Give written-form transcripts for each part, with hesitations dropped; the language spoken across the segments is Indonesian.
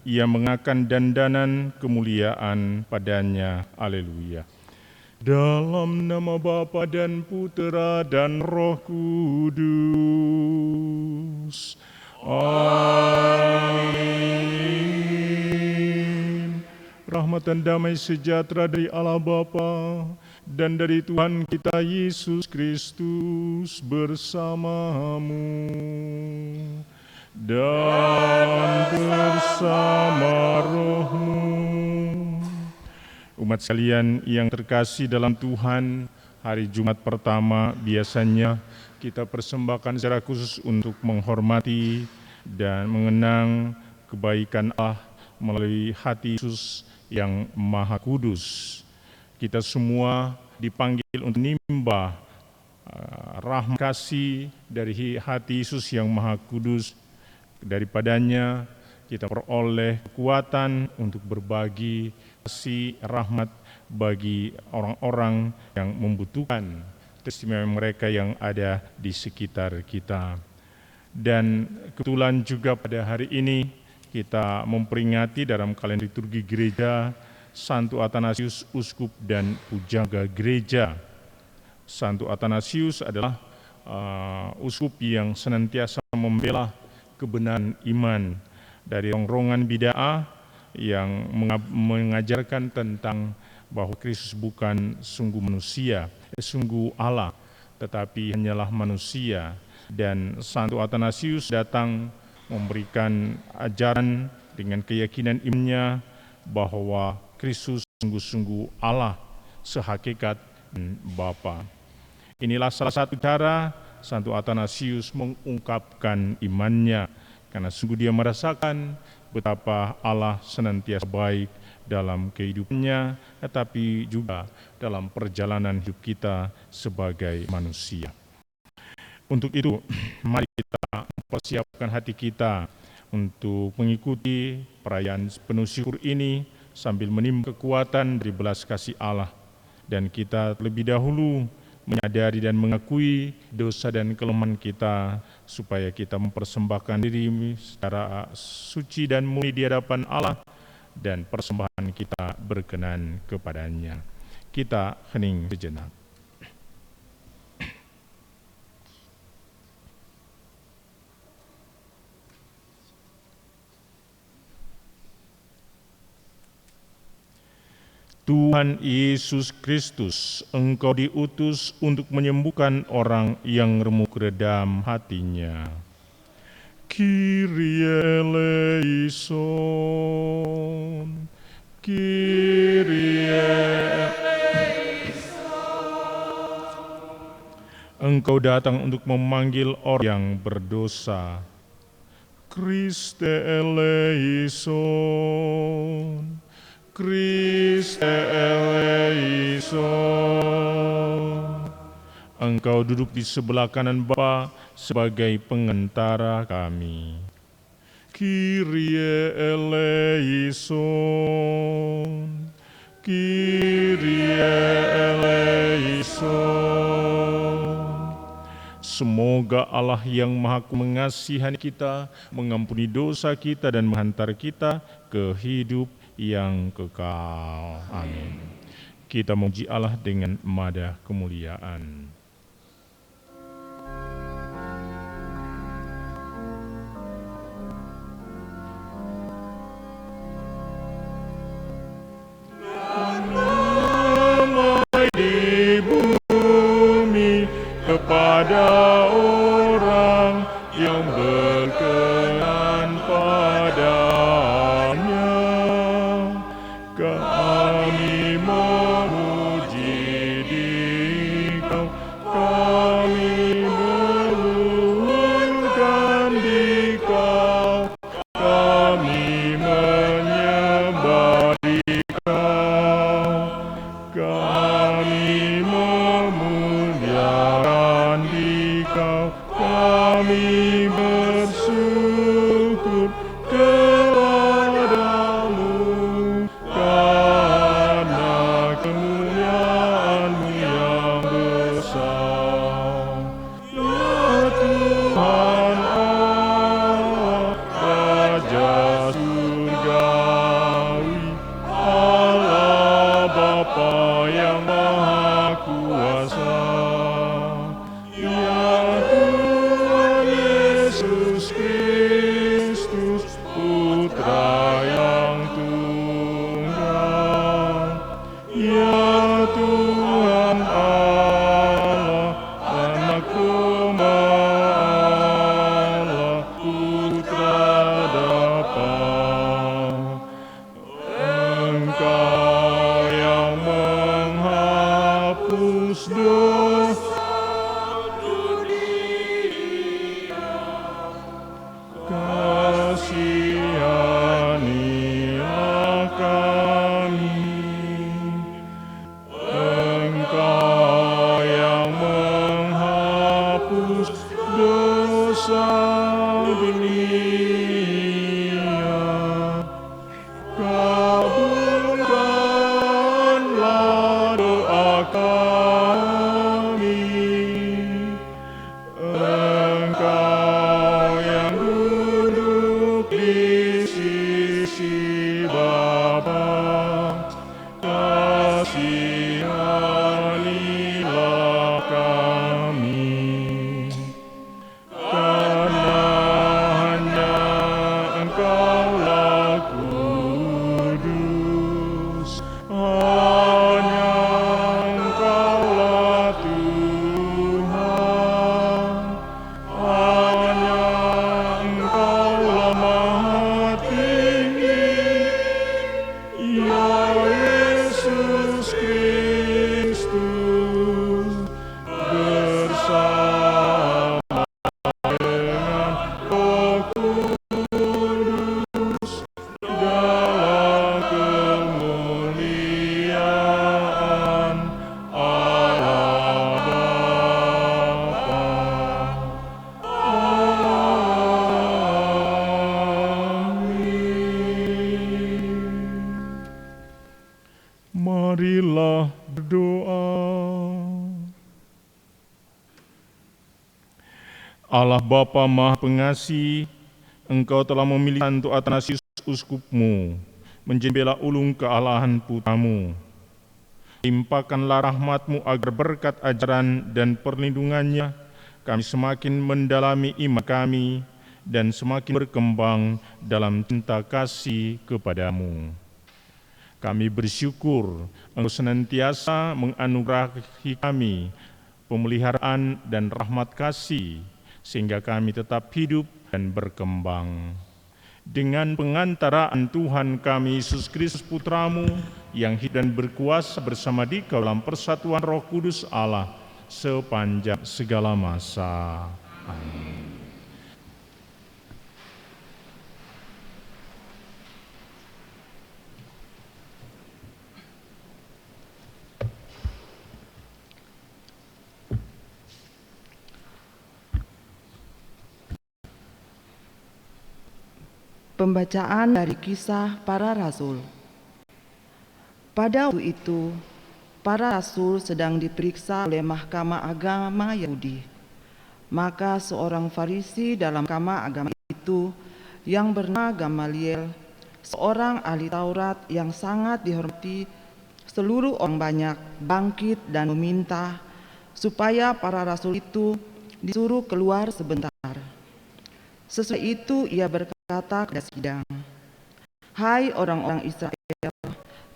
ia mengenakan dandanan kemuliaan padanya. Haleluya. Dalam nama Bapa dan Putera dan Roh Kudus. Amin. Rahmat dan damai sejahtera dari Allah Bapa dan dari Tuhan kita Yesus Kristus bersamamu dan bersama rohmu. Umat sekalian yang terkasih dalam Tuhan, hari Jumat pertama biasanya kita persembahkan secara khusus untuk menghormati dan mengenang kebaikan Allah melalui hati Yesus yang Maha Kudus. Kita semua dipanggil untuk menimba rahmat kasih dari hati Yesus yang Maha Kudus. Daripadanya kita peroleh kekuatan untuk berbagi kasih rahmat bagi orang-orang yang membutuhkan, testimoni mereka yang ada di sekitar kita. Dan kebetulan juga pada hari ini kita memperingati dalam kalender liturgi gereja Santo Athanasius, Uskup dan Pujangga Gereja. Santo Athanasius adalah uskup yang senantiasa membela kebenaran iman dari rongrongan bid'ah yang mengajarkan tentang bahwa Kristus bukan sungguh manusia, sungguh Allah, tetapi hanyalah manusia. Dan Santo Athanasius datang memberikan ajaran dengan keyakinan imannya bahwa Kristus sungguh-sungguh Allah, sehakikat Bapa. Inilah salah satu cara Santo Athanasius mengungkapkan imannya, karena sungguh dia merasakan betapa Allah senantiasa baik dalam kehidupannya, tetapi juga dalam perjalanan hidup kita sebagai manusia. Untuk itu, mari kita persiapkan hati kita untuk mengikuti perayaan penuh syukur ini sambil menimba kekuatan dari belas kasih Allah. Dan kita terlebih dahulu menyadari dan mengakui dosa dan kelemahan kita, supaya kita mempersembahkan diri secara suci dan murni di hadapan Allah, dan persembahan kita berkenan kepadanya. Kita hening sejenak. Tuhan Yesus Kristus, Engkau diutus untuk menyembuhkan orang yang remuk redam hatinya. Kyrie eleison, Kyrie eleison. Engkau datang untuk memanggil orang yang berdosa. Christe eleison, Christe eleison. Engkau duduk di sebelah kanan Bapa sebagai pengantara kami. Kyrie eleison, Kyrie eleison. Semoga Allah yang Maha Mengasihani kita, mengampuni dosa kita dan menghantar kita ke hidup yang kekal. Amin. Kita memuji Allah dengan madah kemuliaan. Damai di bumi kepada orang yang berkenan padanya. Kami memuji Dikau, kami meluhurkan Dikau, kami menyembah Dikau, kami memuliakan Dikau. Putra yang tunggal, ya Tuhan Allah, Anak domba Allah, Putra dapat. Engkau yang menghapus dosa dunia, kasihanilah kami. Engkau yang menghapus dosa dunia, kabulkanlah doa kami. Engkau yang duduk di sisi Bapa, kasihanilah kami. Karena hanya Engkaulah kudus, hanya Engkaulah Tuhan, hanya Engkaulah Maha Tinggi, ya Yesus Kristus, bersama dengan Roh Kudus dalam kemuliaan Allah Bapa. Amin. Marilah berdoa. Allah Bapa Maha Pengasih, Engkau telah memilih Santo Athanasius Uskupmu menjadi bela ulung kealahan putramu. Limpahkanlah rahmat-Mu agar berkat ajaran dan perlindungannya kami semakin mendalami iman kami dan semakin berkembang dalam cinta kasih kepadamu. Kami bersyukur Engkau senantiasa menganugerahi kami pemeliharaan dan rahmat kasih, sehingga kami tetap hidup dan berkembang. Dengan pengantaraan Tuhan kami Yesus Kristus Putramu, yang hidup dan berkuasa bersama Dikau dalam persatuan Roh Kudus Allah sepanjang segala masa. Amin. Pembacaan dari Kisah Para Rasul. Pada waktu itu, para rasul sedang diperiksa oleh Mahkamah Agama Yahudi. Maka seorang Farisi dalam Mahkamah Agama itu yang bernama Gamaliel, seorang ahli Taurat yang sangat dihormati seluruh orang banyak, bangkit dan meminta supaya para rasul itu disuruh keluar sebentar. Sesudah itu ia berkata kepada sidang, "Hai orang-orang Israel,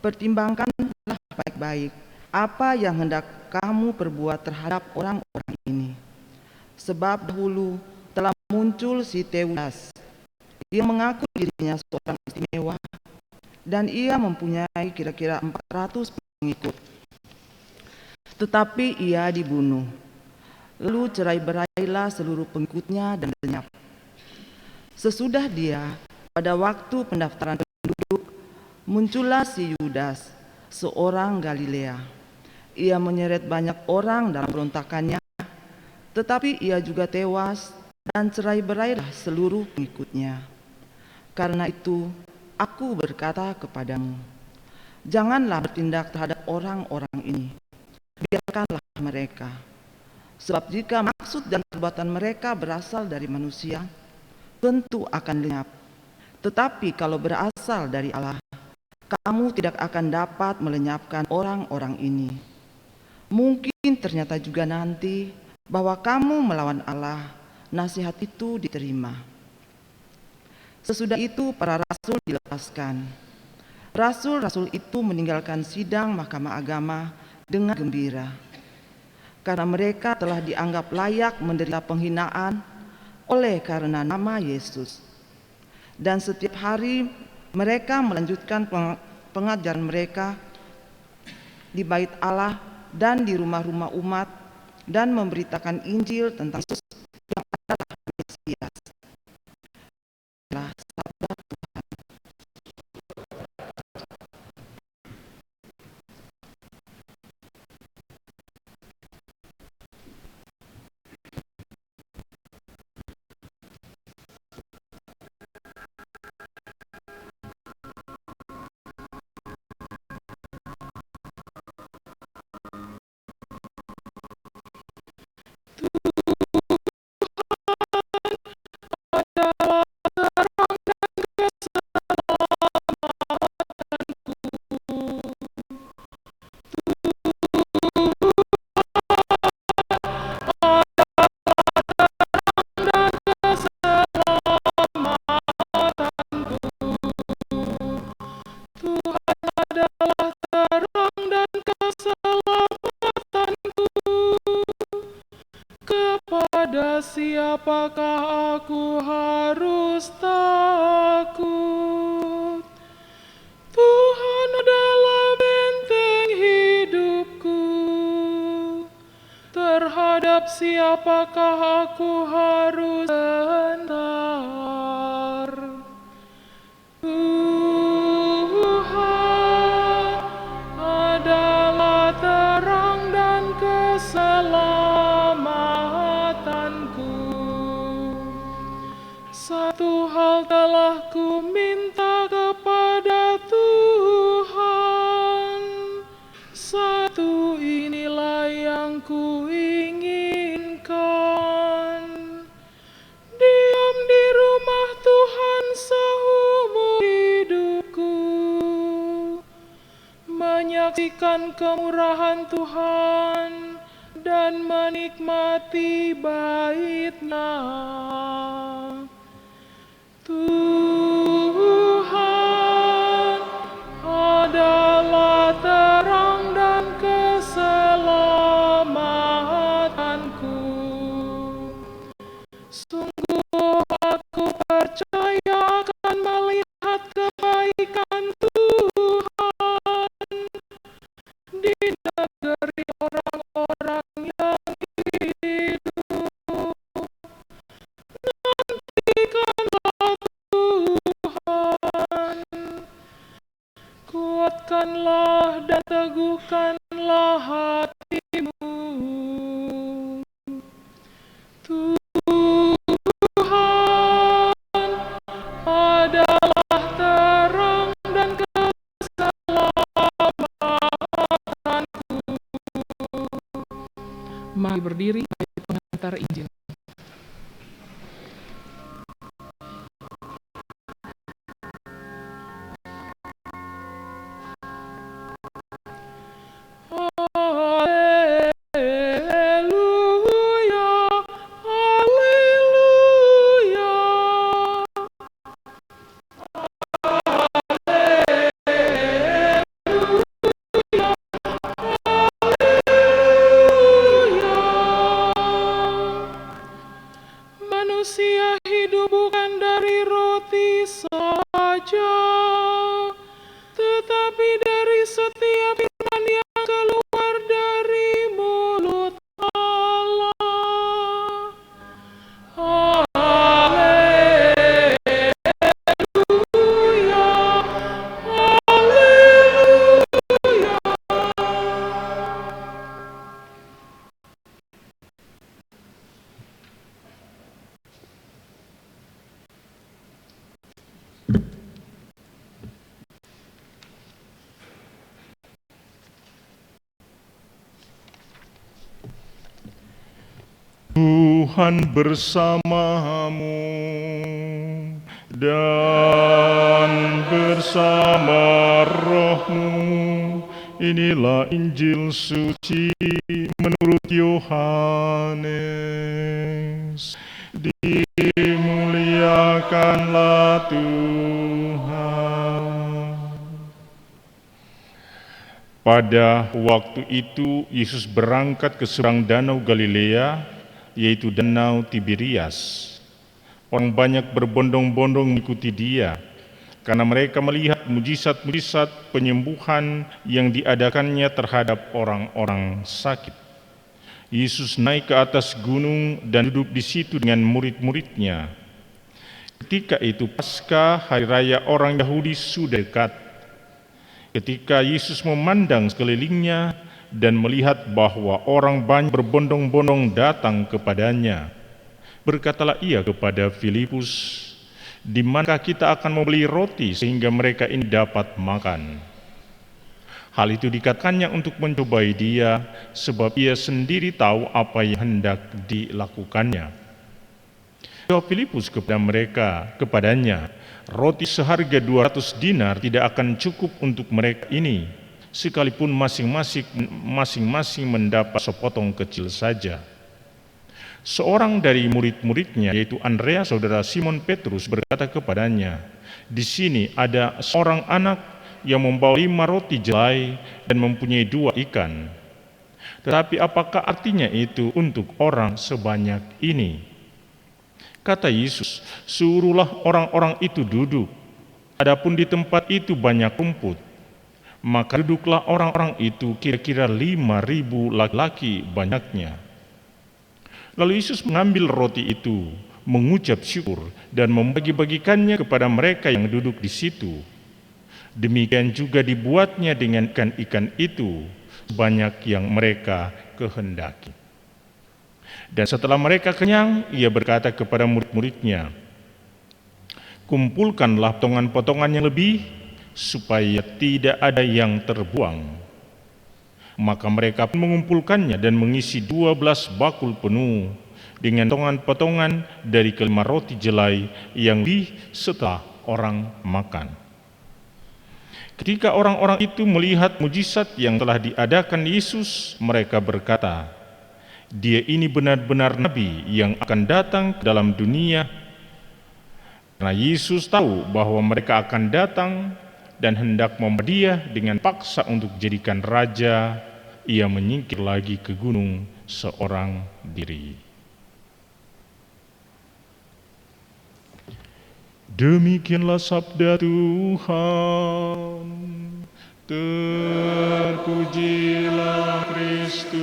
pertimbangkanlah baik-baik apa yang hendak kamu perbuat terhadap orang-orang ini. Sebab dahulu telah muncul si Teudas yang mengaku dirinya seorang istimewa, dan ia mempunyai kira-kira 400 pengikut. Tetapi ia dibunuh. Lalu cerai-berailah seluruh pengikutnya dan lenyap. Sesudah dia, pada waktu pendaftaran penduduk, muncullah si Yudas, seorang Galilea. Ia menyeret banyak orang dalam berontakannya, tetapi ia juga tewas dan cerai-berailah seluruh pengikutnya. Karena itu, aku berkata kepadamu, janganlah bertindak terhadap orang-orang ini. Biarkanlah mereka. Sebab jika maksud dan perbuatan mereka berasal dari manusia, tentu akan lenyap. Tetapi kalau berasal dari Allah, kamu tidak akan dapat melenyapkan orang-orang ini. Mungkin ternyata juga nanti bahwa kamu melawan Allah, nasihat itu diterima. Sesudah itu para rasul dilepaskan. Rasul-rasul itu meninggalkan sidang Mahkamah Agama dengan gembira, karena mereka telah dianggap layak menderita penghinaan oleh karena nama Yesus. Dan setiap hari mereka melanjutkan pengajaran mereka di bait Allah dan di rumah-rumah umat, dan memberitakan Injil tentang Yesus yang adalah Mesias. Sabda Tuhan. Siapakah aku harus takut? Tuhan adalah benteng hidupku. Terhadap siapakah aku harus gentar? Tuhan adalah terang dan keselamatanku. Satu hal telah ku minta kepada Tuhan, satu inilah yang ku inginkan, diam di rumah Tuhan seumur hidupku, menyaksikan kemurahan Tuhan dan menikmati bait-Nya. Tuhan adalah terang dan keselamatanku. Sungguh aku percaya akan melihat kebaikan Tuhan di negeri orang-orang yang hidup. Nantikanlah Tuhan, kuatkanlah dan teguhkanlah hatimu. Tuhan adalah terang dan keselamatanku. Mari berdiri bagi pengantar Injil. Haleluya, haleluya. Manusia hidup bukan dari roti saja, tetapi dari setiap firman yang keluar dari mulut Allah. Haleluya, haleluya. Tuhan bersamamu dan bersama rohmu. Inilah Injil suci menurut Yohanes. Di Dimuliakanlah Tuhan. Pada waktu itu Yesus berangkat ke seberang danau Galilea, yaitu danau Tiberias. Orang banyak berbondong-bondong mengikuti dia, karena mereka melihat mujizat-mujizat penyembuhan yang diadakannya terhadap orang-orang sakit. Yesus naik ke atas gunung dan duduk di situ dengan murid-muridnya. Ketika itu Paskah, hari raya orang Yahudi, sudah dekat. Ketika Yesus memandang sekelilingnya dan melihat bahwa orang banyak berbondong-bondong datang kepadanya, berkatalah ia kepada Filipus, "Di manakah kita akan membeli roti sehingga mereka ini dapat makan?" Hal itu dikatakannya untuk mencobai dia, sebab ia sendiri tahu apa yang hendak dilakukannya. Jawab Filipus kepadanya, "Roti seharga 200 dinar tidak akan cukup untuk mereka ini, sekalipun masing-masing mendapat sepotong kecil saja." Seorang dari murid-muridnya, yaitu Andreas saudara Simon Petrus, berkata kepadanya, "Di sini ada seorang anak yang membawa 5 roti jelai dan mempunyai 2 ikan. Tetapi apakah artinya itu untuk orang sebanyak ini?" Kata Yesus, "Suruhlah orang-orang itu duduk. Adapun di tempat itu banyak rumput." Maka duduklah orang-orang itu, kira-kira 5.000 laki-laki banyaknya. Lalu Yesus mengambil roti itu, mengucap syukur, dan membagi-bagikannya kepada mereka yang duduk di situ. Demikian juga dibuatnya dengan ikan-ikan itu, sebanyak yang mereka kehendaki. Dan setelah mereka kenyang, ia berkata kepada murid-muridnya, "Kumpulkanlah potongan-potongan yang lebih, supaya tidak ada yang terbuang." Maka mereka pun mengumpulkannya dan mengisi 12 bakul penuh dengan potongan-potongan dari kelima roti jelai yang lebih setelah orang makan. Ketika orang-orang itu melihat mujizat yang telah diadakan Yesus, mereka berkata, "Dia ini benar-benar nabi yang akan datang ke dalam dunia." Karena Yesus tahu bahwa mereka akan datang dan hendak membawa dia dengan paksa untuk dijadikan raja, ia menyingkir lagi ke gunung seorang diri. Demikianlah sabda Tuhan. Terpujilah Kristus.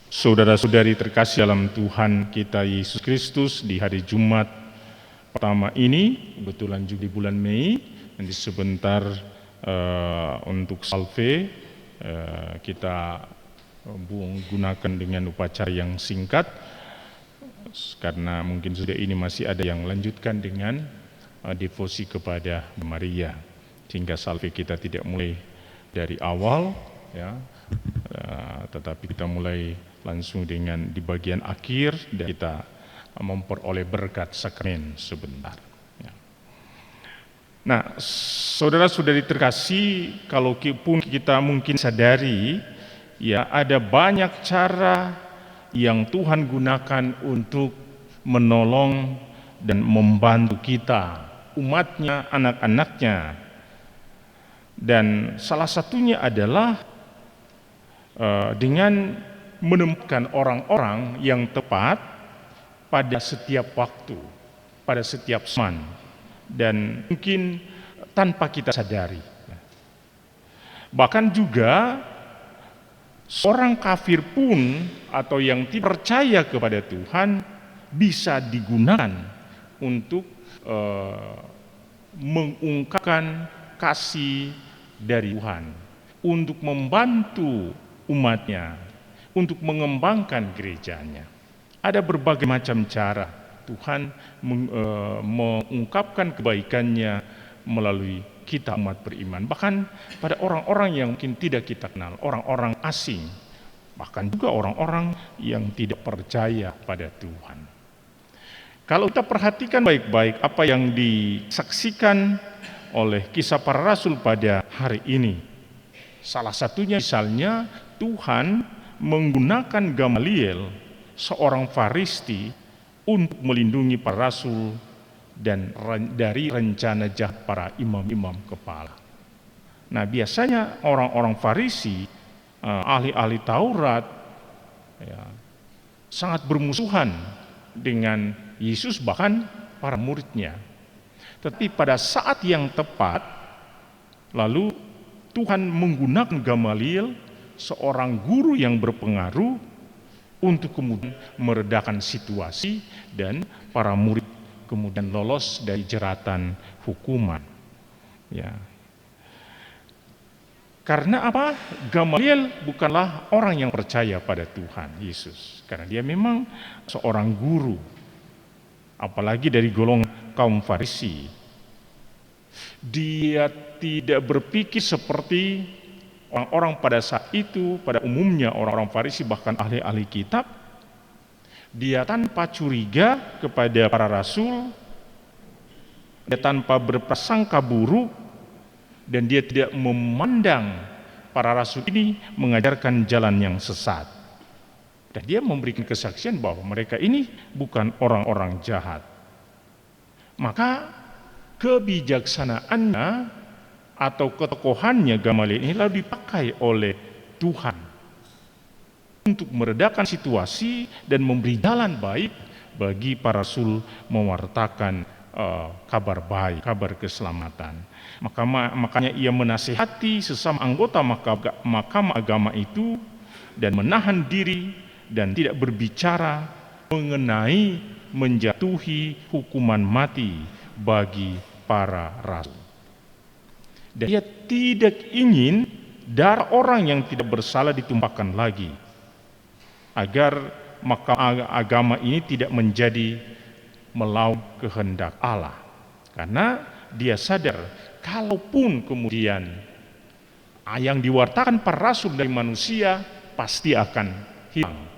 Saudara-saudari terkasih dalam Tuhan kita Yesus Kristus, di hari Jumat pertama ini, kebetulan juga di bulan Mei, nanti sebentar untuk salve kita gunakan dengan upacara yang singkat, karena mungkin sudah ini masih ada yang lanjutkan dengan devosi kepada Maria, sehingga salve kita tidak mulai dari awal, ya, tetapi kita mulai langsung dengan di bagian akhir dan kita memperoleh berkat sakramen sebentar. Ya. Nah, saudara-saudari terkasih, kalau pun kita mungkin sadari, ya ada banyak cara yang Tuhan gunakan untuk menolong dan membantu kita, umatnya, anak-anaknya. Dan salah satunya adalah dengan menemukan orang-orang yang tepat pada setiap waktu, pada setiap zaman, dan mungkin tanpa kita sadari. Bahkan juga seorang kafir pun atau yang tidak percaya kepada Tuhan bisa digunakan untuk mengungkapkan kasih dari Tuhan, untuk membantu umatnya, untuk mengembangkan gerejanya. Ada berbagai macam cara Tuhan mengungkapkan kebaikannya melalui kita umat beriman, bahkan pada orang-orang yang mungkin tidak kita kenal, orang-orang asing, bahkan juga orang-orang yang tidak percaya pada Tuhan. Kalau kita perhatikan baik-baik apa yang disaksikan oleh kisah para rasul pada hari ini, salah satunya misalnya Tuhan menggunakan Gamaliel, seorang Farisi, untuk melindungi para rasul dan dari rencana jahat para imam-imam kepala. Nah, biasanya orang-orang Farisi, ahli-ahli Taurat, ya, sangat bermusuhan dengan Yesus, bahkan para muridnya. Tetapi pada saat yang tepat, lalu Tuhan menggunakan Gamaliel, seorang guru yang berpengaruh, untuk kemudian meredakan situasi dan para murid kemudian lolos dari jeratan hukuman. Ya. Karena apa? Gamaliel bukanlah orang yang percaya pada Tuhan Yesus, karena dia memang seorang guru, apalagi dari golongan kaum Farisi. Dia tidak berpikir seperti orang-orang pada saat itu, pada umumnya orang-orang Farisi, bahkan ahli-ahli kitab. Dia tanpa curiga kepada para rasul, dia tanpa berprasangka buruk, dan dia tidak memandang para rasul ini mengajarkan jalan yang sesat. Dan dia memberikan kesaksian bahwa mereka ini bukan orang-orang jahat. Maka kebijaksanaannya atau ketokohannya Gamaliel ini lalu dipakai oleh Tuhan untuk meredakan situasi dan memberi jalan baik bagi para rasul mewartakan kabar baik, kabar keselamatan. Makanya ia menasihati sesama anggota mahkamah agama itu dan menahan diri dan tidak berbicara mengenai menjatuhi hukuman mati bagi para rasul. Dan ia tidak ingin darah orang yang tidak bersalah ditumpahkan lagi, agar mahkamah agama ini tidak menjadi melawan kehendak Allah. Karena dia sadar, kalaupun kemudian yang diwartakan para rasul dari manusia pasti akan hilang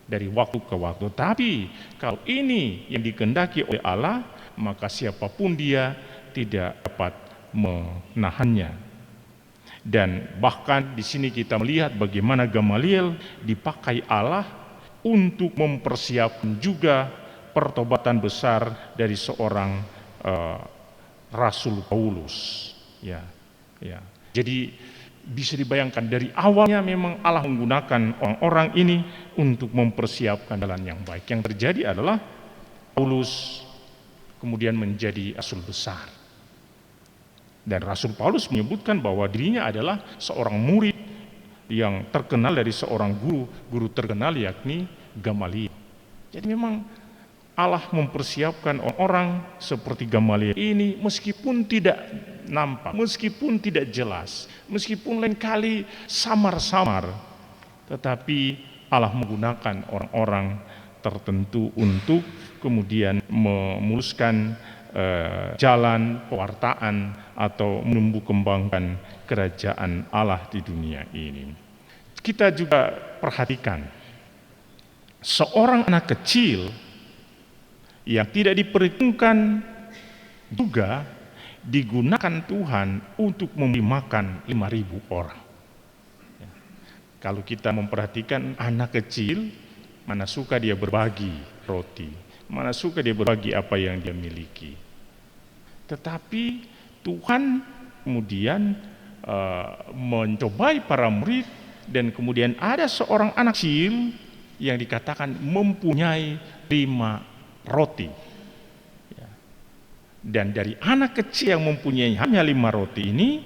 dari waktu ke waktu. Tapi kalau ini yang dikehendaki oleh Allah, maka siapapun dia tidak dapat menahannya. Dan bahkan di sini kita melihat bagaimana Gamaliel dipakai Allah untuk mempersiapkan juga pertobatan besar dari seorang Rasul Paulus. Ya. Jadi bisa dibayangkan dari awalnya memang Allah menggunakan orang-orang ini untuk mempersiapkan jalan yang baik. Yang terjadi adalah Paulus kemudian menjadi rasul besar. Dan Rasul Paulus menyebutkan bahwa dirinya adalah seorang murid yang terkenal dari seorang guru terkenal, yakni Gamaliel. Jadi memang Allah mempersiapkan orang seperti Gamaliel ini, meskipun tidak nampak, meskipun tidak jelas, meskipun lain kali samar-samar, tetapi Allah menggunakan orang-orang tertentu untuk kemudian memuluskan jalan pewartaan atau menumbuh kembangkan kerajaan Allah di dunia ini. Kita juga perhatikan seorang anak kecil yang tidak diperhitungkan juga digunakan Tuhan untuk memberi makan 5.000 orang. Kalau kita memperhatikan anak kecil, mana suka dia berbagi roti, mana suka dia berbagi apa yang dia miliki. Tetapi Tuhan kemudian mencobai para murid, dan kemudian ada seorang anak kecil yang dikatakan mempunyai 5 roti. Dan dari anak kecil yang mempunyai hanya 5 roti ini,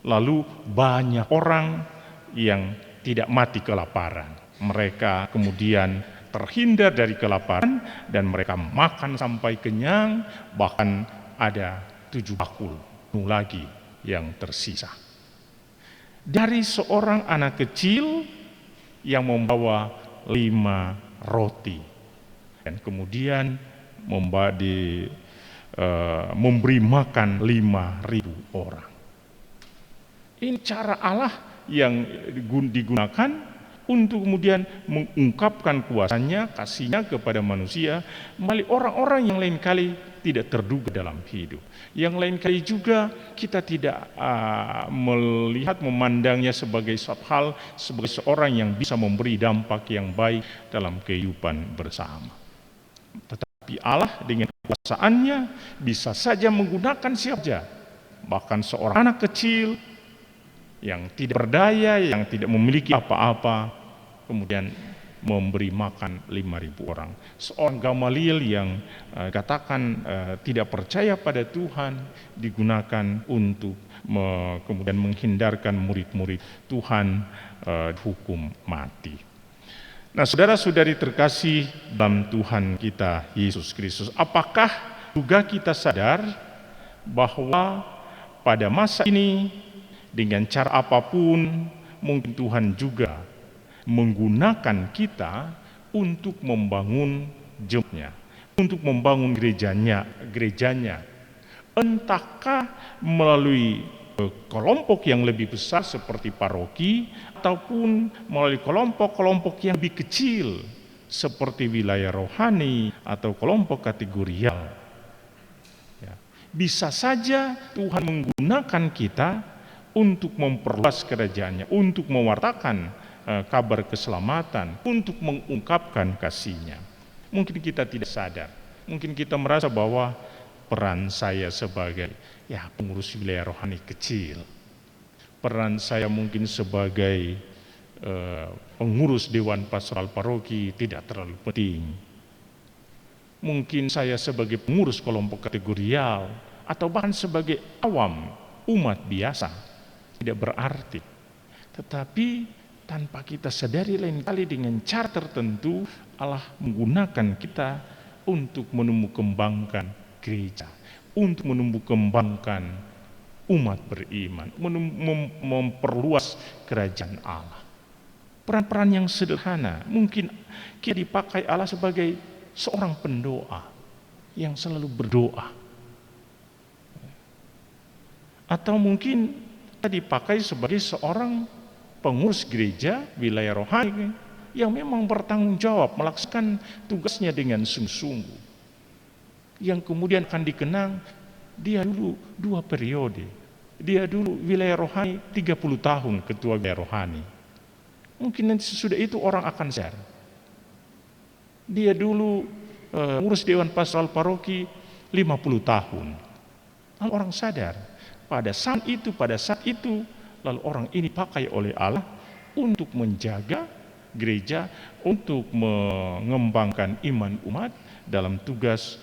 lalu banyak orang yang tidak mati kelaparan. Mereka kemudian terhindar dari kelaparan dan mereka makan sampai kenyang, bahkan ada 7 bakul penuh lagi yang tersisa. Dari seorang anak kecil yang membawa 5 roti dan kemudian memberi makan 5.000 orang. Ini cara Allah yang digunakan untuk kemudian mengungkapkan kuasanya, kasihnya kepada manusia melalui orang-orang yang lain kali tidak terduga dalam hidup. Yang lain kali juga kita tidak melihat, memandangnya sebagai suatu hal, sebagai seorang yang bisa memberi dampak yang baik dalam kehidupan bersama. Tetapi Allah dengan kekuasaannya bisa saja menggunakan siapa saja, bahkan seorang anak kecil yang tidak berdaya, yang tidak memiliki apa-apa, kemudian memberi makan 5.000 orang. Seorang Gamaliel yang katakan tidak percaya pada Tuhan, digunakan untuk kemudian menghindarkan murid-murid Tuhan hukum mati. Nah, saudara-saudari terkasih dalam Tuhan kita Yesus Kristus, apakah juga kita sadar bahwa pada masa ini dengan cara apapun mungkin Tuhan juga menggunakan kita untuk membangun jemaatnya, untuk membangun gerejanya. Entahkah melalui kelompok yang lebih besar seperti paroki, ataupun melalui kelompok-kelompok yang lebih kecil seperti wilayah rohani atau kelompok kategorial. Ya. Bisa saja Tuhan menggunakan kita untuk memperluas kerajaannya, untuk mewartakan kabar keselamatan, untuk mengungkapkan kasih-Nya. Mungkin kita tidak sadar, mungkin kita merasa bahwa peran saya sebagai pengurus wilayah rohani kecil, peran saya mungkin sebagai pengurus dewan pastoral paroki tidak terlalu penting. Mungkin saya sebagai pengurus kelompok kategorial atau bahkan sebagai awam umat biasa tidak berarti. Tetapi tanpa kita sadari lain kali dengan cara tertentu Allah menggunakan kita untuk menumbuh kembangkan gereja, untuk menumbuh kembangkan umat beriman, memperluas kerajaan Allah. Peran-peran yang sederhana, mungkin kita dipakai Allah sebagai seorang pendoa yang selalu berdoa, atau mungkin kita dipakai sebagai seorang pengurus gereja wilayah rohani yang memang bertanggung jawab melaksanakan tugasnya dengan sungguh-sungguh, yang kemudian akan dikenang dia dulu 2 periode, dia dulu wilayah rohani 30 tahun ketua wilayah rohani. Mungkin nanti sesudah itu orang akan sadar dia dulu ngurus dewan pastoral paroki 50 tahun. Lalu orang sadar pada saat itu lalu orang ini pakai oleh Allah untuk menjaga gereja, untuk mengembangkan iman umat dalam tugas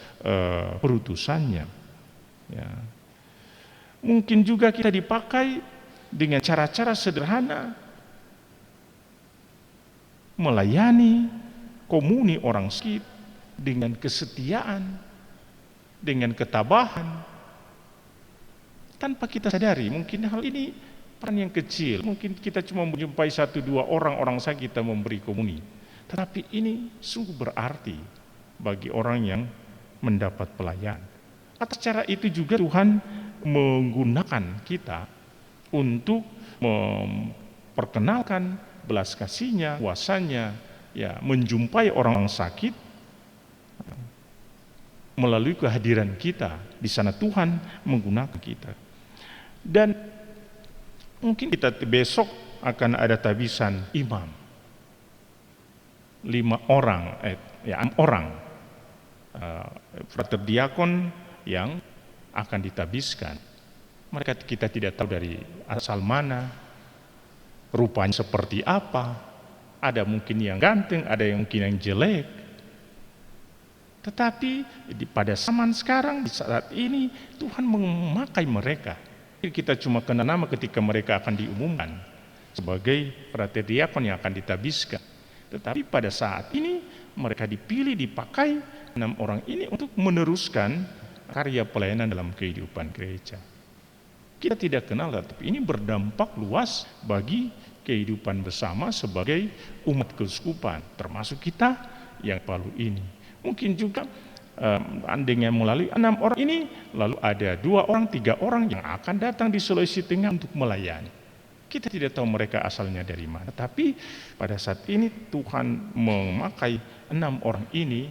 perutusannya. Ya. Mungkin juga kita dipakai dengan cara-cara sederhana melayani komuni orang sakit dengan kesetiaan, dengan ketabahan. Tanpa kita sadari, mungkin hal ini peran yang kecil, mungkin kita cuma menjumpai 1-2 orang sakit kita memberi komuni, tetapi ini sungguh berarti bagi orang yang mendapat pelayanan. Atas cara itu juga Tuhan menggunakan kita untuk memperkenalkan belas kasih-Nya, kuasanya, menjumpai orang sakit melalui kehadiran kita di sana. Tuhan menggunakan kita. Dan mungkin kita besok akan ada tabisan imam 5 orang, 6 orang frater diakon yang akan ditabiskan. Mereka kita tidak tahu dari asal mana, rupanya seperti apa, ada mungkin yang ganteng, ada yang mungkin yang jelek. Tetapi pada zaman sekarang, di saat ini Tuhan memakai mereka. Kita cuma kenal nama ketika mereka akan diumumkan sebagai frater diakon yang akan ditabiskan. Tetapi pada saat ini mereka dipilih, dipakai 6 orang ini untuk meneruskan karya pelayanan dalam kehidupan gereja. Kita tidak kenal, tetapi ini berdampak luas bagi kehidupan bersama sebagai umat keuskupan, termasuk kita yang Palu ini. Mungkin juga dengan melalui 6 orang ini, lalu ada 2 orang, 3 orang yang akan datang di Sulawesi Tengah untuk melayani. Kita tidak tahu mereka asalnya dari mana. Tapi pada saat ini Tuhan memakai 6 orang ini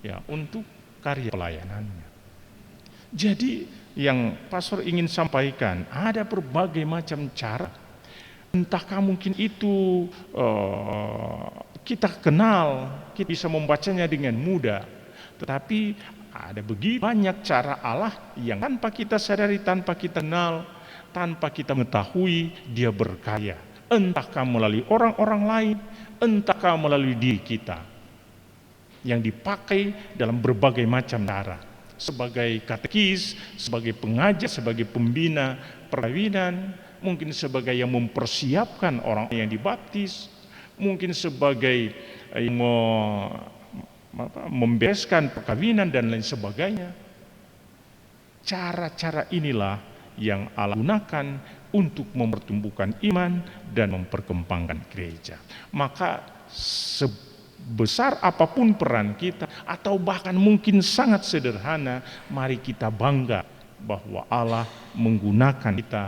ya untuk karya pelayanannya. Jadi yang pastor ingin sampaikan, ada berbagai macam cara. Entahkah mungkin itu kita kenal, kita bisa membacanya dengan mudah. Tetapi ada begitu banyak cara Allah yang tanpa kita sadari, tanpa kita kenal, tanpa kita mengetahui dia berkarya. Entahkah melalui orang-orang lain, entahkah melalui diri kita. Yang dipakai dalam berbagai macam cara. Sebagai katekis, sebagai pengajar, sebagai pembina perkawinan, mungkin sebagai yang mempersiapkan orang yang dibaptis, mungkin sebagai yang membereskan perkawinan dan lain sebagainya. Cara-cara inilah yang Allah gunakan untuk mempertumbuhkan iman dan memperkembangkan gereja. Maka sebesar apapun peran kita, atau bahkan mungkin sangat sederhana, mari kita bangga bahwa Allah menggunakan kita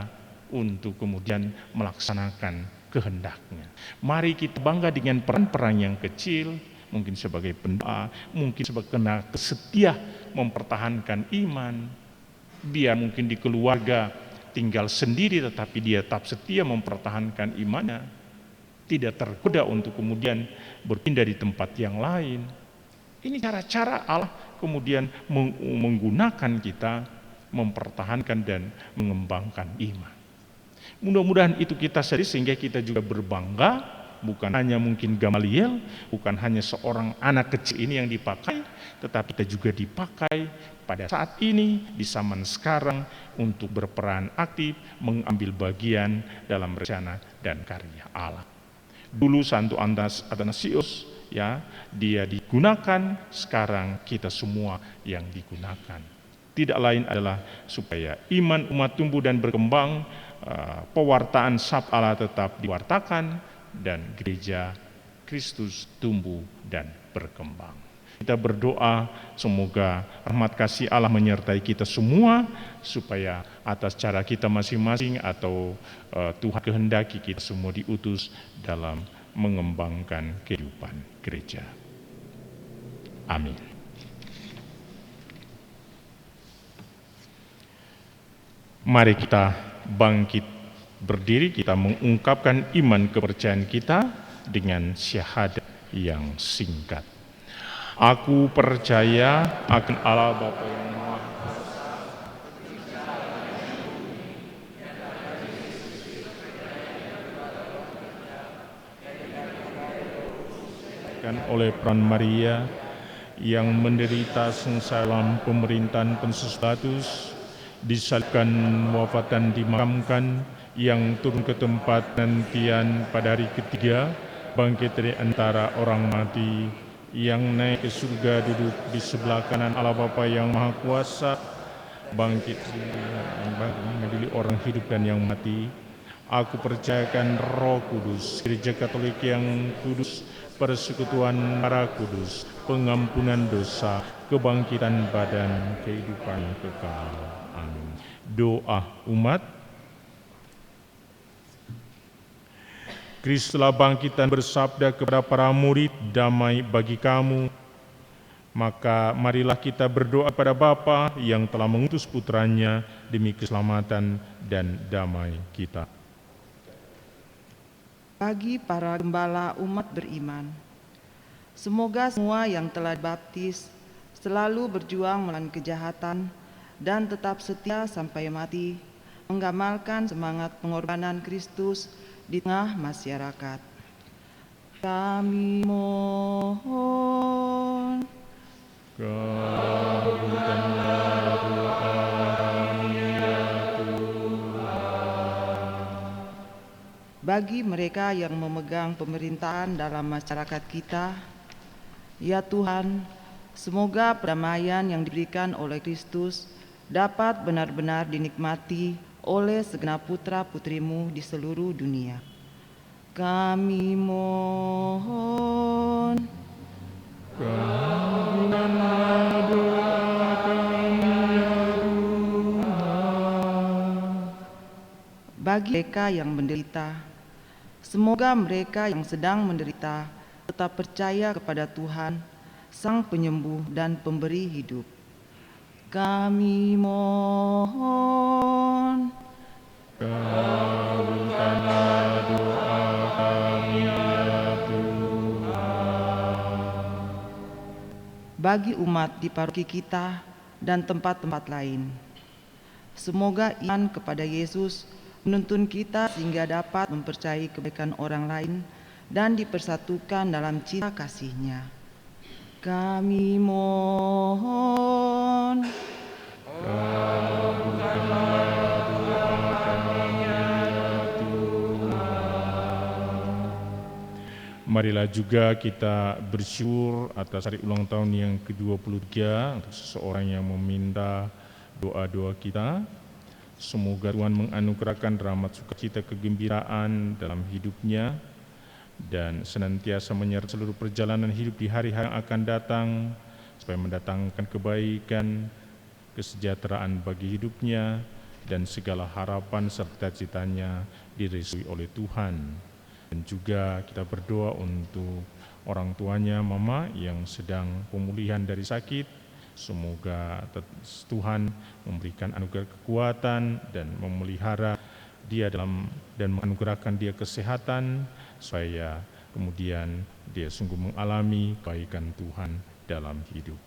untuk kemudian melaksanakan kehendaknya. Mari kita bangga dengan peran-peran yang kecil, mungkin sebagai pendoa, mungkin sebagai setia mempertahankan iman. Biar mungkin di keluarga tinggal sendiri tetapi dia tetap setia mempertahankan imannya, tidak tergoda untuk kemudian berpindah di tempat yang lain. Ini cara-cara Allah kemudian menggunakan kita mempertahankan dan mengembangkan iman. Mudah-mudahan itu kita sadari sehingga kita juga berbangga. Bukan hanya mungkin Gamaliel, bukan hanya seorang anak kecil ini yang dipakai, tetapi kita juga dipakai pada saat ini, di zaman sekarang, untuk berperan aktif, mengambil bagian dalam rencana dan karya Allah. Dulu Santo Athanasius, ya, dia digunakan, sekarang kita semua yang digunakan. Tidak lain adalah supaya iman umat tumbuh dan berkembang, pewartaan sabda Allah tetap diwartakan, dan gereja Kristus tumbuh dan berkembang. Kita berdoa semoga rahmat kasih Allah menyertai kita semua, supaya atas cara kita masing-masing atau Tuhan kehendaki kita semua diutus dalam mengembangkan kehidupan gereja. Amin. Mari kita bangkit berdiri, kita mengungkapkan iman kepercayaan kita dengan syahadat yang singkat. Aku percaya akan Allah Bapa yang Maha Kuasa, dan oleh peran Maria yang menderita sengsara dalam pemerintahan Pontius Pilatus, disalibkan, wafat dan dimakamkan, yang turun ke tempat nantian pada hari ketiga, bangkit dari antara orang mati, yang naik ke surga, duduk di sebelah kanan Allah Bapa yang Maha Kuasa, bangkit mengadili orang hidup dan yang mati. Aku percayakan Roh Kudus, Gereja Katolik yang kudus, persekutuan para kudus, pengampunan dosa, kebangkitan badan, kehidupan kekal. Amin. Doa umat. Kristus telah bangkit dan bersabda kepada para murid, damai bagi kamu. Maka marilah kita berdoa kepada Bapa yang telah mengutus putranya demi keselamatan dan damai kita. Bagi para gembala umat beriman, semoga semua yang telah dibaptis selalu berjuang melawan kejahatan dan tetap setia sampai mati, menggamalkan semangat pengorbanan Kristus di tengah masyarakat. Kami mohon, kabulkanlah doa kami ya Tuhan. bagi mereka yang memegang pemerintahan dalam masyarakat kita, ya Tuhan, semoga perdamaian yang diberikan oleh Kristus dapat benar-benar dinikmati oleh segenap putra-putrimu di seluruh dunia. Kami mohon, kabulkanlah doa kami ya Tuhan. bagi mereka yang menderita. Semoga mereka yang sedang menderita tetap percaya kepada Tuhan, Sang Penyembuh dan Pemberi hidup. Kami mohon. Kabulkanlah doa kami ya Tuhan. Bagi umat di paroki kita dan tempat-tempat lain, semoga iman kepada Yesus menuntun kita sehingga dapat mempercayai kebaikan orang lain dan dipersatukan dalam cinta kasih-Nya. Kami mohon. Kabulkanlah doa kami ya Tuhan. Marilah juga kita bersyukur atas hari ulang tahun yang ke-23 untuk seseorang yang meminta doa-doa kita. Semoga Tuhan menganugerahkan rahmat sukacita kegembiraan dalam hidupnya dan senantiasa menyertai seluruh perjalanan hidup di hari-hari yang akan datang supaya mendatangkan kebaikan, kesejahteraan bagi hidupnya dan segala harapan serta cita-citanya direstui oleh Tuhan. Dan juga kita berdoa untuk orang tuanya Mama yang sedang pemulihan dari sakit. Semoga Tuhan memberikan anugerah kekuatan dan memelihara dia dan menganugerahkan dia kesehatan supaya kemudian dia sungguh mengalami kebaikan Tuhan dalam hidup.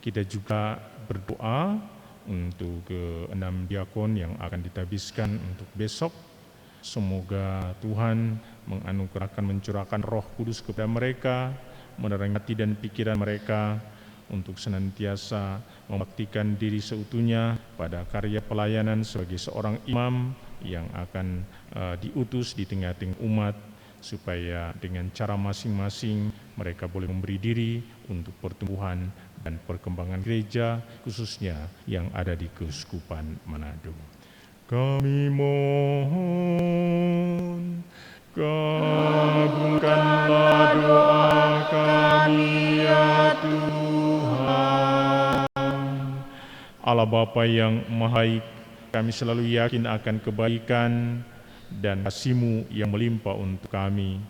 Kita juga berdoa untuk ke-6 diakon yang akan ditabiskan untuk besok. Semoga Tuhan menganugerahkan, mencurahkan Roh Kudus kepada mereka, menerangi hati dan pikiran mereka untuk senantiasa membaktikan diri seutuhnya pada karya pelayanan sebagai seorang imam yang akan diutus di tengah-tengah umat, supaya dengan cara masing-masing mereka boleh memberi diri untuk pertumbuhan dan perkembangan gereja, khususnya yang ada di Keuskupan Manado. Kami mohon, kabulkanlah doa kami ya Tuhan. Allah Bapa yang Maha Baik, kami selalu yakin akan kebaikan dan kasih-Mu yang melimpah untuk kami.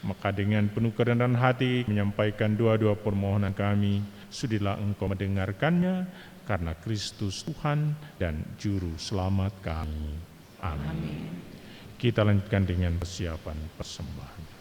Maka dengan penuh kerendahan hati menyampaikan doa-doa permohonan kami, sudilah Engkau mendengarkannya, karena Kristus Tuhan dan Juru Selamat kami. Amin. Kita lanjutkan dengan persiapan persembahan.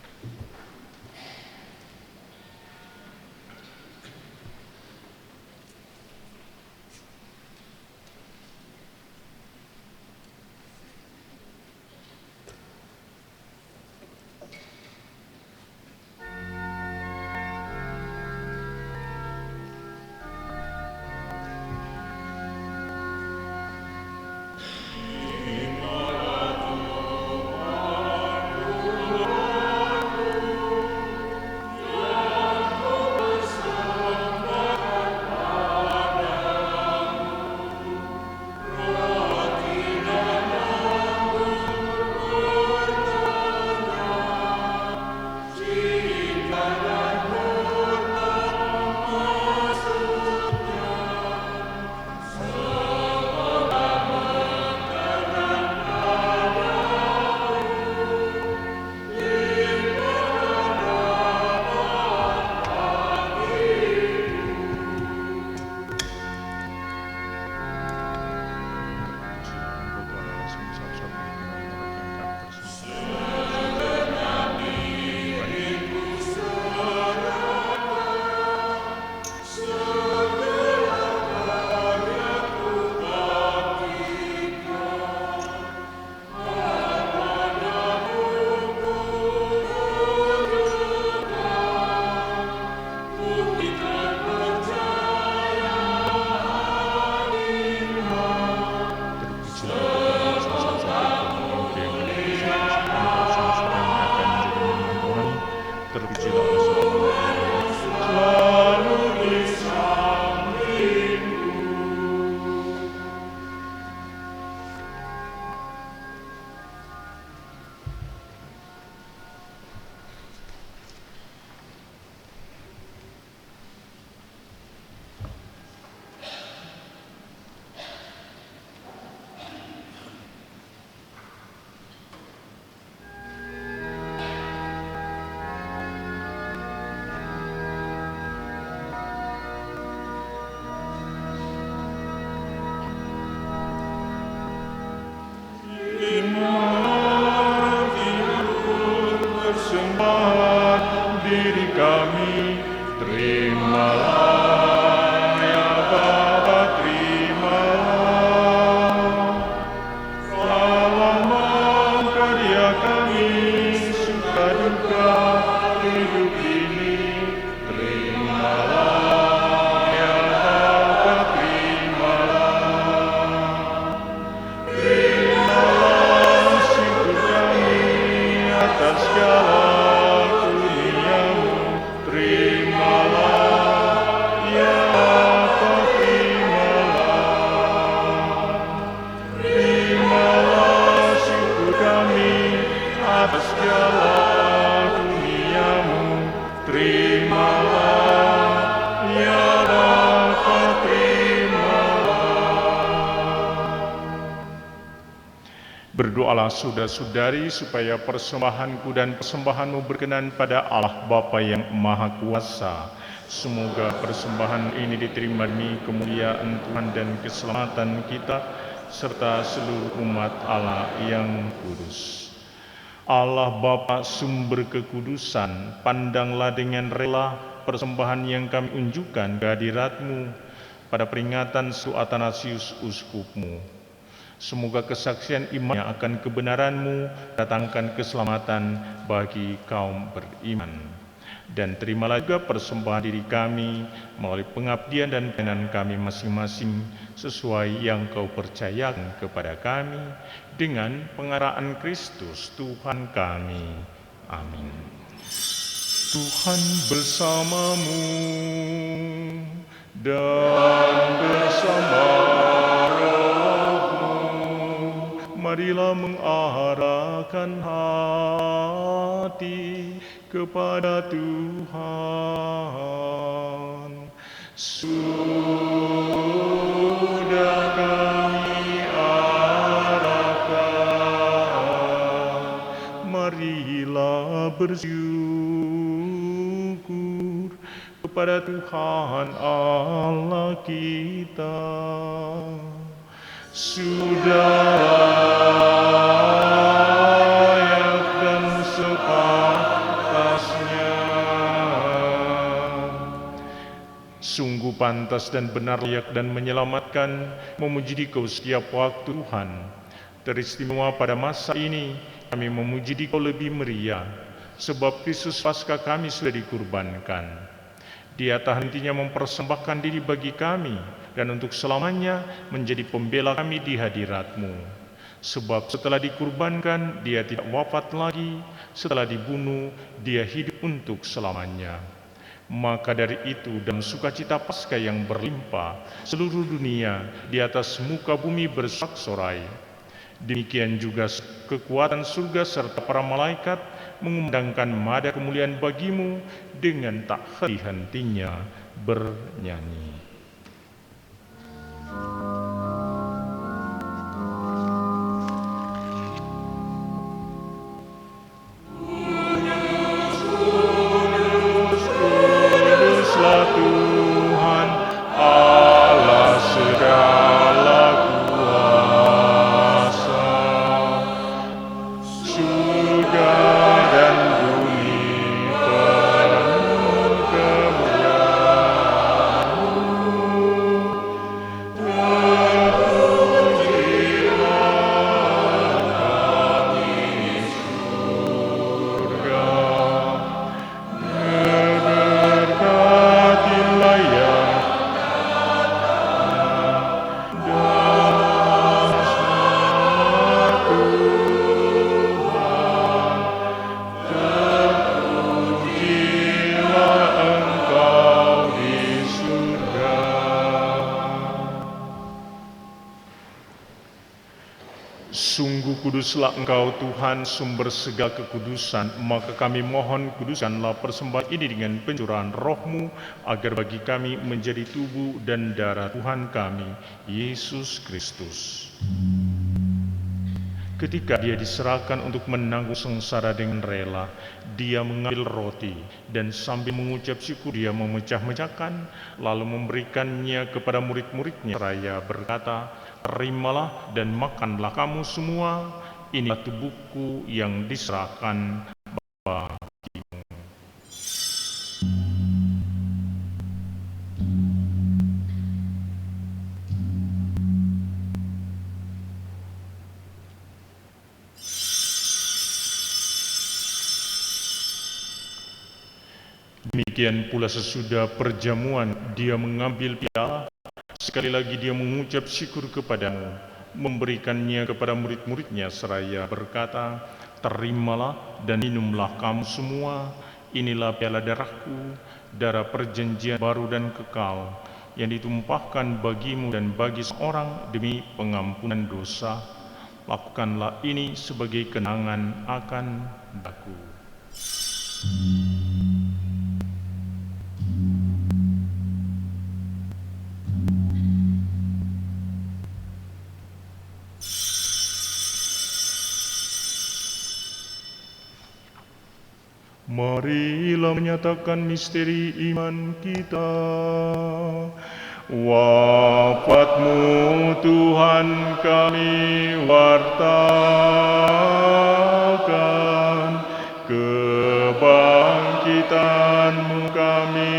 kami. Terimalah ya Bapa, terimalah. Salam mengkarya kami, suka duka hidup ini. Terimalah ya Bapa, terimalah. Terimalah syukur kami atas segala kurnia-Mu. Terimalah ya Bapa, terimalah. Terimalah syukur kami atas segala kurnia-Mu. Terimalah ya Bapa, berdoalah saudara-saudari supaya persembahanku dan persembahanmu berkenan pada Allah Bapa yang Maha Kuasa. Semoga persembahan ini diterima demi kemuliaan Tuhan dan keselamatan kita serta seluruh umat Allah yang kudus. Allah Bapa sumber kekudusan, pandanglah dengan rela persembahan yang kami unjukkan ke hadirat-Mu pada peringatan Su Athanasius Uskup-Mu. Semoga kesaksian imannya akan kebenaran-Mu datangkan keselamatan bagi kaum beriman. Dan terimalah juga persembahan diri kami melalui pengabdian dan pelayanan kami masing-masing sesuai yang Kau percayakan kepada kami dengan pengaraan Kristus Tuhan kami. Amin. Tuhan bersamamu dan bersama marilah mengarahkan hati kepada Tuhan. Sudah kami arahkan, marilah bersyukur kepada Tuhan Allah kita. Sudah layak dan sepantasnya. Sungguh pantas dan benar, layak dan menyelamatkan, memuji Dikau setiap waktu Tuhan. Teristimewa pada masa ini kami memuji Dikau lebih meriah, sebab Kristus Paskah kami sudah dikurbankan. Dia tak hentinya mempersembahkan diri bagi kami dan untuk selamanya menjadi pembela kami di hadirat-Mu. Sebab setelah dikurbankan, Dia tidak wafat lagi, setelah dibunuh, Dia hidup untuk selamanya. Maka dari itu, dalam sukacita Paskah yang berlimpah, seluruh dunia di atas muka bumi bersorak-sorai. Demikian juga kekuatan surga serta para malaikat mengumandangkan nada kemuliaan bagi-Mu dengan tak henti-hentinya bernyanyi. Kuduslah Tuhan Allah segala kuasa, surga dan bumi penuh kemuliaan-Mu. Terpujilah kami surga, berkatilah yang sungguh kuduslah Engkau Tuhan, sumber segala kekudusan. Maka kami mohon, kuduskanlah persembahan ini dengan pencurahan Roh-Mu, agar bagi kami menjadi tubuh dan darah Tuhan kami, Yesus Kristus. Ketika Dia diserahkan untuk menanggung sengsara dengan rela, Dia mengambil roti dan sambil mengucap syukur Dia memecah-mecahkan, lalu memberikannya kepada murid-muridnya seraya berkata, "Terimalah dan makanlah kamu semua, inilah tubuhku yang diserahkan bagimu." Demikian pula sesudah perjamuan dia mengambil piala, sekali lagi dia mengucap syukur kepadamu, memberikannya kepada murid-muridnya seraya berkata, "Terimalah dan minumlah kamu semua, inilah piala darahku, darah perjanjian baru dan kekal, yang ditumpahkan bagimu dan bagi seorang demi pengampunan dosa. Lakukanlah ini sebagai kenangan akan aku." Marilah menyatakan misteri iman kita. Wafatmu Tuhan kami wartakan, kebangkitanmu kami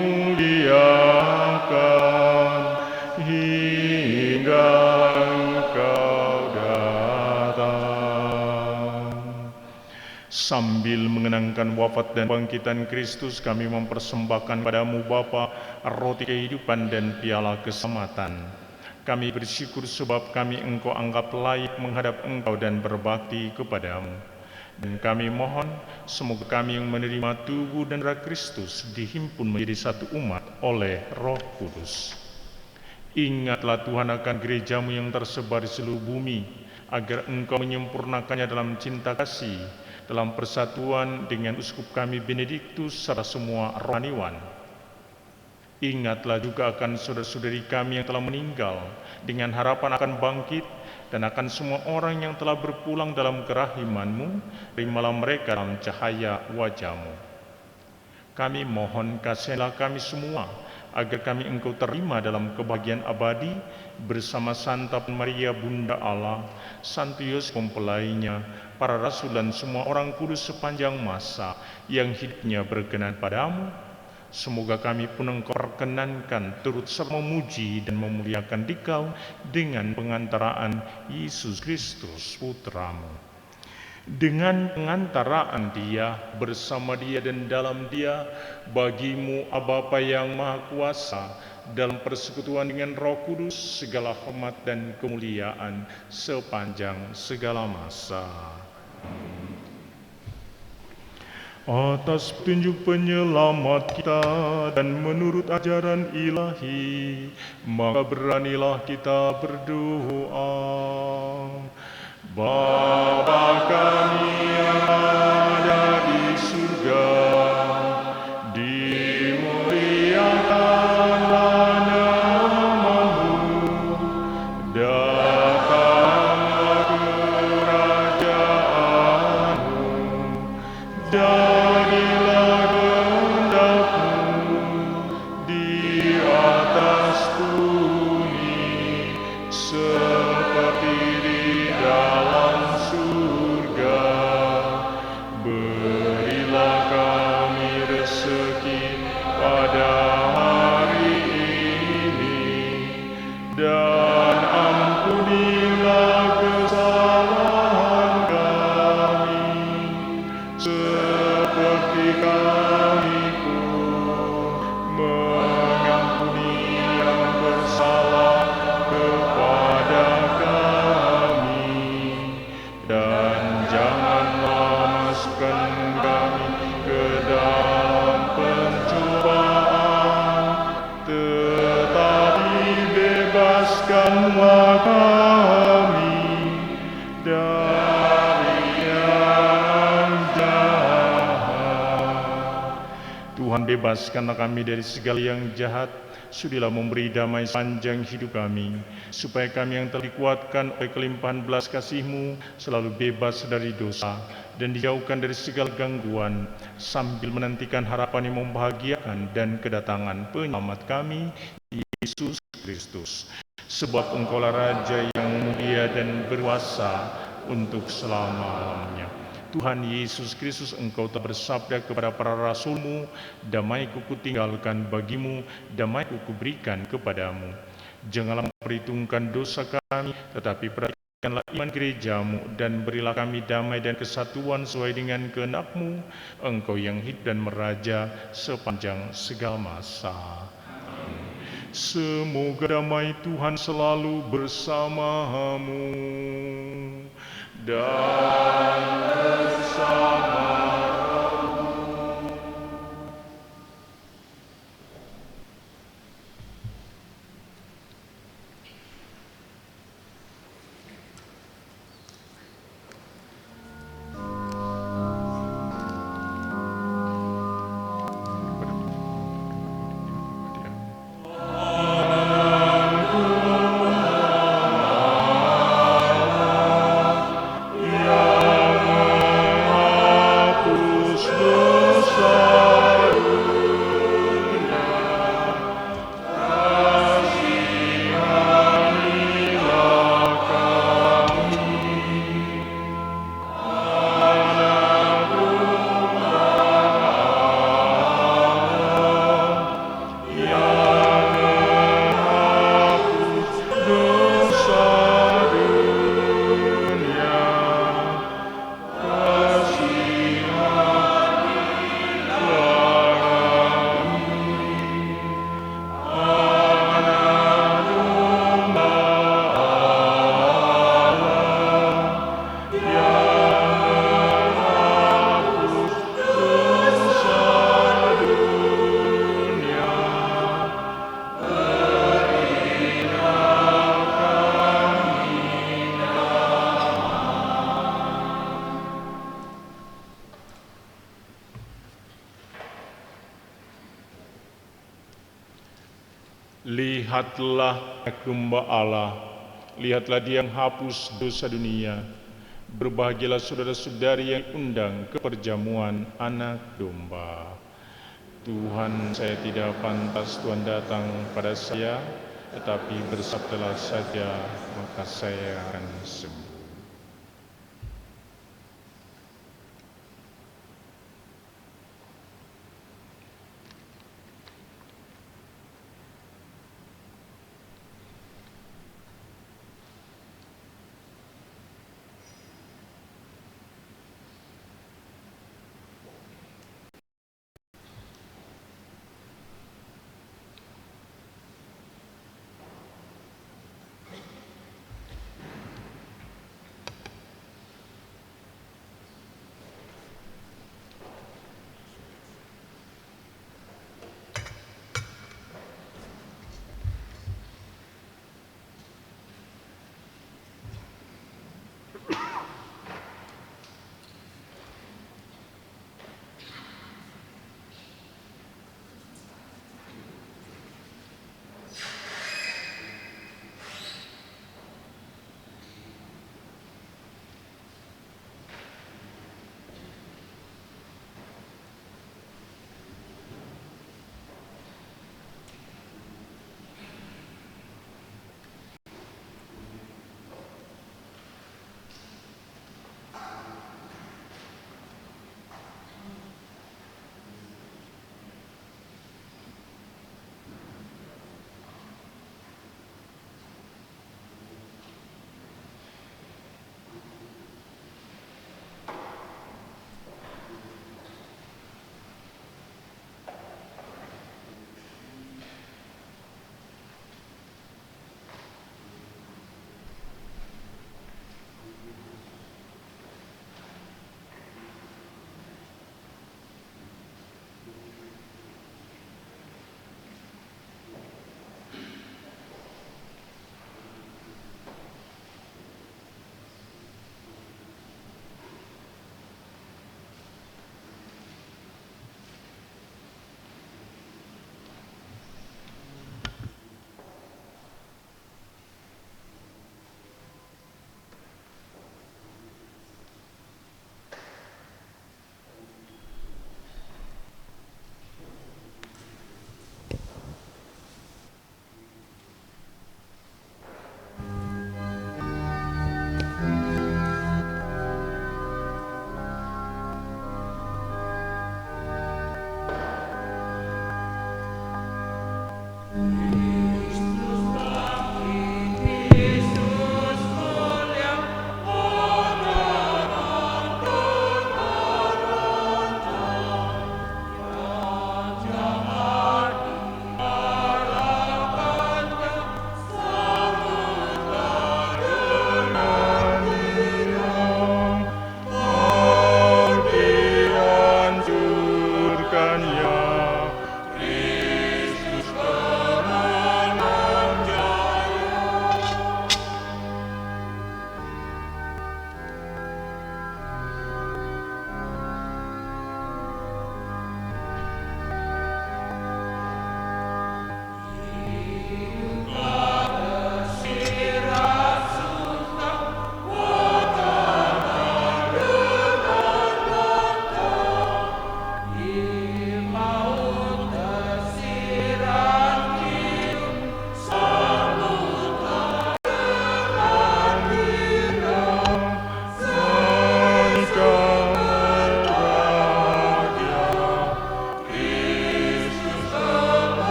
muliakan, hingga Engkau datang. Sambil mengenangkan wafat dan bangkitan Kristus, kami mempersembahkan padamu Bapa roti kehidupan dan piala keselamatan. Kami bersyukur sebab kami Engkau anggap layak menghadap Engkau dan berbakti kepadamu. Dan kami mohon semoga kami yang menerima tubuh dan darah Kristus dihimpun menjadi satu umat oleh Roh Kudus. Ingatlah Tuhan akan gerejamu yang tersebar di seluruh bumi, agar Engkau menyempurnakannya dalam cinta kasih, dalam persatuan dengan uskup kami Benediktus serta semua rohaniwan. Ingatlah juga akan saudara-saudari kami yang telah meninggal, dengan harapan akan bangkit, dan akan semua orang yang telah berpulang dalam kerahiman-Mu, terimalah mereka dalam cahaya wajah-Mu. Kami mohon kasihilah kami semua, agar kami Engkau terima dalam kebahagiaan abadi, bersama Santa Maria Bunda Allah, Santo Yosef mempelainya, para rasul dan semua orang kudus sepanjang masa yang hidupnya berkenan padamu. Semoga kami pun Engkau perkenankan turut serta memuji dan memuliakan Dikau dengan pengantaraan Yesus Kristus Putramu. Dengan pengantaraan Dia, bersama Dia dan dalam Dia, bagimu Bapa yang Maha Kuasa, dalam persekutuan dengan Roh Kudus, segala hormat dan kemuliaan sepanjang segala masa. Atas petunjuk penyelamat kita dan menurut ajaran ilahi, maka beranilah kita berdoa. Bapa kami yang ada di surga, dimuliakanlah nama-Mu, datanglah kerajaan-Mu, jadilah kehendak-Mu di atas bumi seperti di dalam surga. Berilah kami rezeki pada hari ini, dan ampunilah kesalahan kami, seperti kami pun mengampuni yang bersalah kepada kami. Dan janganlah masukkan kami ke dalam pencobaan, tetapi bebaskanlah kami dari yang jahat. Tuhan, bebaskanlah kami dari segala yang jahat. Sudilah memberi damai sepanjang hidup kami, supaya kami yang telah dikuatkan oleh kelimpahan belas kasih-Mu selalu bebas dari dosa dan dijauhkan dari segala gangguan, sambil menantikan harapan yang membahagiakan dan kedatangan penyelamat kami, Yesus Kristus. Sebab Engkaulah Raja yang mulia dan berkuasa untuk selama-lamanya. Tuhan Yesus Kristus, Engkau telah bersabda kepada para rasul-Mu, "Damai-Ku kutinggalkan bagimu, damai-Ku kuberikan kepadamu. Janganlah memperhitungkan dosa kami, tetapi perhatikan Perhatikanlah iman gerejamu dan berilah kami damai dan kesatuan sesuai dengan kehendak-Mu, Engkau yang hidup dan meraja sepanjang segala masa. Semoga damai Tuhan selalu bersamamu dan bersama Lihatlah domba Allah, lihatlah Dia yang hapus dosa dunia. Berbahagialah saudara-saudari yang undang ke perjamuan anak domba. Tuhan, saya tidak pantas Tuhan datang pada saya, tetapi bersabdalah saja, maka saya akan sembuh.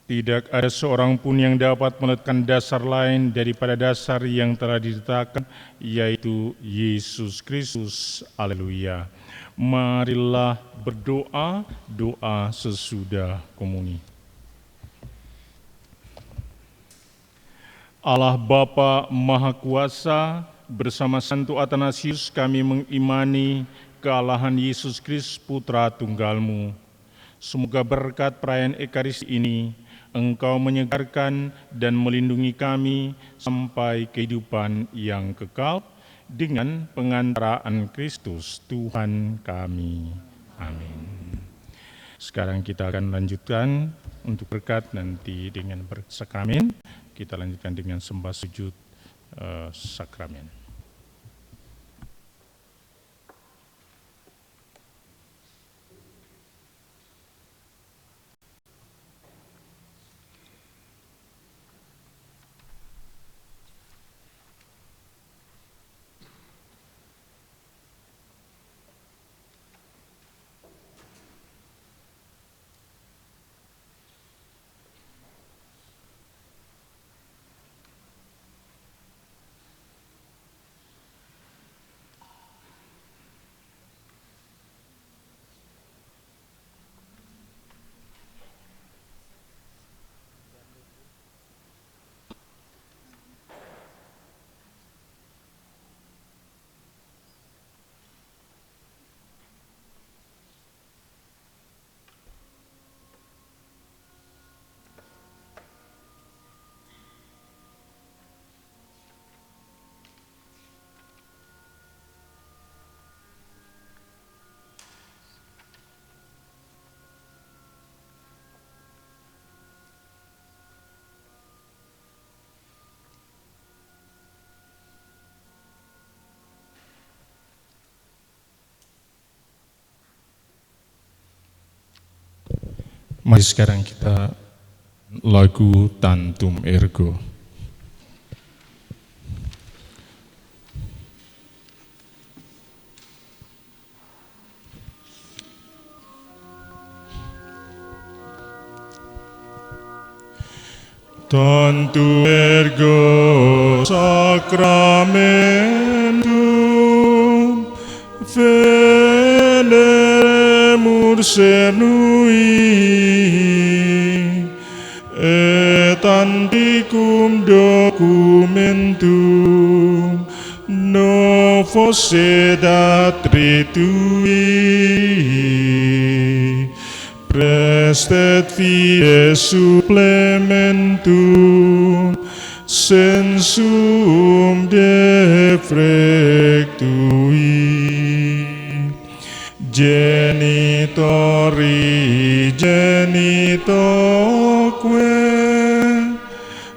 Tidak ada seorang pun yang dapat meletakkan dasar lain daripada dasar yang telah diletakkan, yaitu Yesus Kristus. Haleluya. Marilah berdoa, doa sesudah komuni. Allah Bapa Maha Kuasa, bersama Santo Athanasius kami mengimani kealahan Yesus Kristus Putra Tunggal-Mu. Semoga berkat perayaan Ekaristi ini Engkau menyegarkan dan melindungi kami sampai kehidupan yang kekal dengan pengantaraan Kristus Tuhan kami. Amin. Sekarang kita akan lanjutkan untuk berkat nanti dengan bersakramen. Kita lanjutkan dengan sembah sujud sakramen. Mari sekarang kita lagu Tantum Ergo. Tantum ergo sacramentum veneremur cernui et antiquum documentum novo sedat ritui prestet vie supplementum sensum defrectui genitori genitoque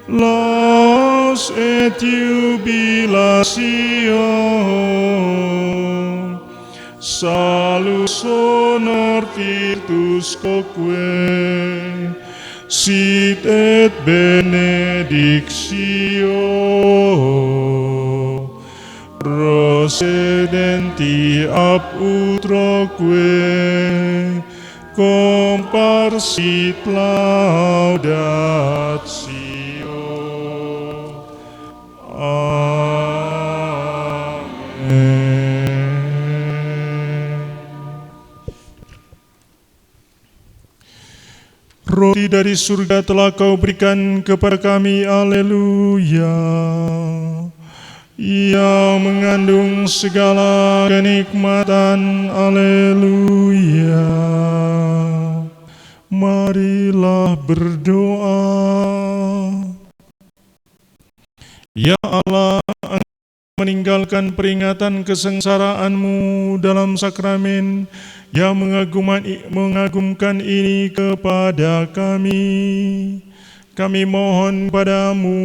laus et jubilatio salus honor virtus quoque sit et benedictio procedenti ab utroque comparsit laudatio. Roti dari surga telah kau berikan kepada kami, haleluya. Ia mengandung segala kenikmatan, haleluya. Marilah berdoa. Ya Allah, meninggalkan peringatan kesengsaraanmu dalam sakramen yang mengagumkan ini kepada kami. Kami mohon padamu,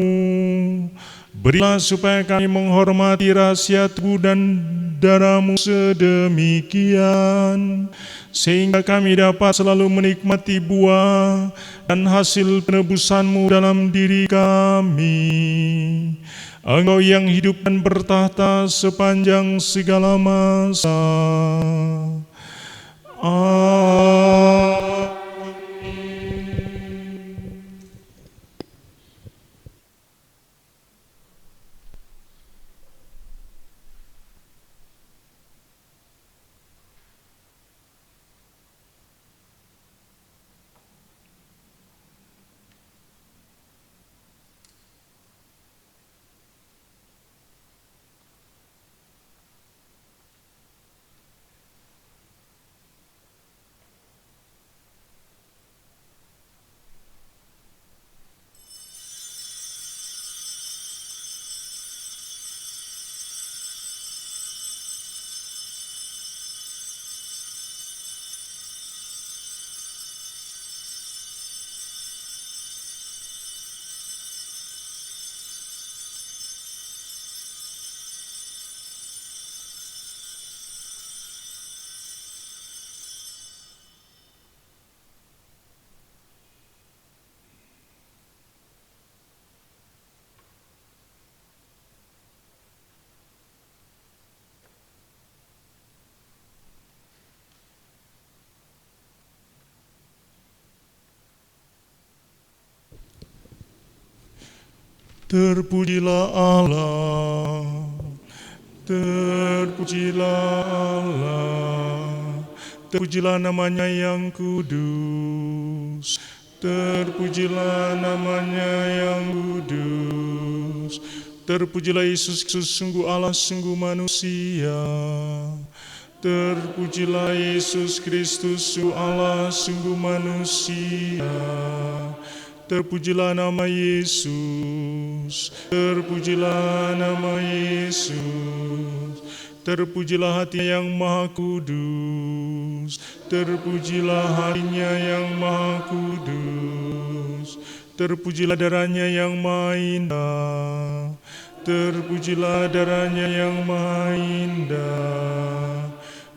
berilah supaya kami menghormati rahasia tubuh dan darahmu sedemikian, sehingga kami dapat selalu menikmati buah dan hasil penebusanmu dalam diri kami. Engkau yang hidup dan bertahta sepanjang segala masa. Amin. Terpujilah Allah, terpujilah Allah, terpujilah namanya yang kudus, terpujilah namanya yang kudus, terpujilah Yesus Kristus sungguh Allah sungguh manusia, terpujilah Yesus Kristus sungguh Allah sungguh manusia. Terpujilah nama Yesus, terpujilah nama Yesus, terpujilah hati yang maha kudus, terpujilah hatinya yang maha kudus, terpujilah darahnya yang maha indah, terpujilah darahnya yang maha indah.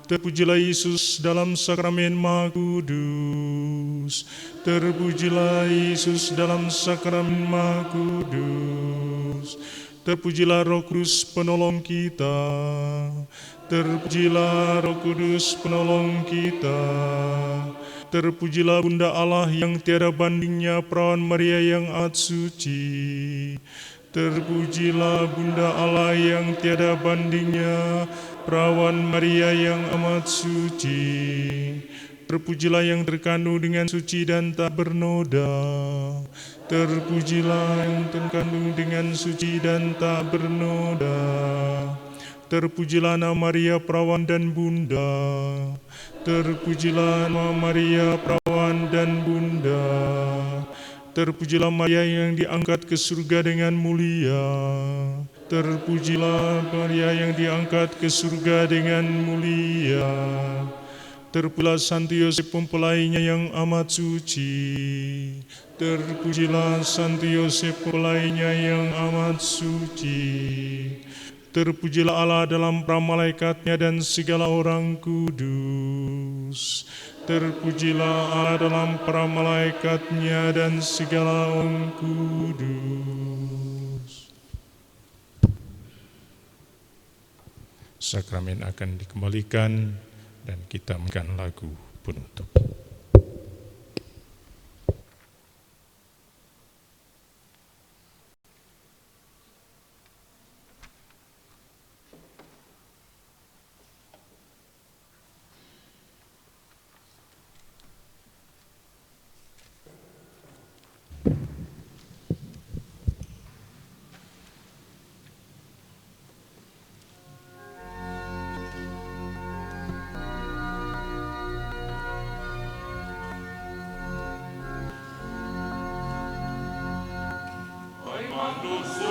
Terpujilah Yesus dalam sakramen Maha Kudus. Terpujilah Yesus dalam sakramen Maha Kudus. Terpujilah Roh Kudus penolong kita. Terpujilah Roh Kudus penolong kita. Terpujilah Bunda Allah yang tiada bandingnya, Perawan Maria yang amat suci. Terpujilah Bunda Allah yang tiada bandingnya, Perawan Maria yang amat suci. Terpujilah yang terkandung dengan suci dan tak bernoda. Terpujilah yang terkandung dengan suci dan tak bernoda. Terpujilah nama Maria Perawan dan Bunda. Terpujilah nama Maria Perawan dan Bunda. Terpujilah Maria yang diangkat ke surga dengan mulia. Terpujilah Maria yang diangkat ke surga dengan mulia. Terpujilah Santo Yosef mempelainya yang amat suci. Terpujilah Santo Yosef mempelainya yang amat suci. Terpujilah Allah dalam para malaikatnya dan segala orang kudus. Terpujilah Allah dalam para malaikatnya dan segala orang kudus. Sakramen akan dikembalikan dan kita menyanyikan lagu penutup. Dosa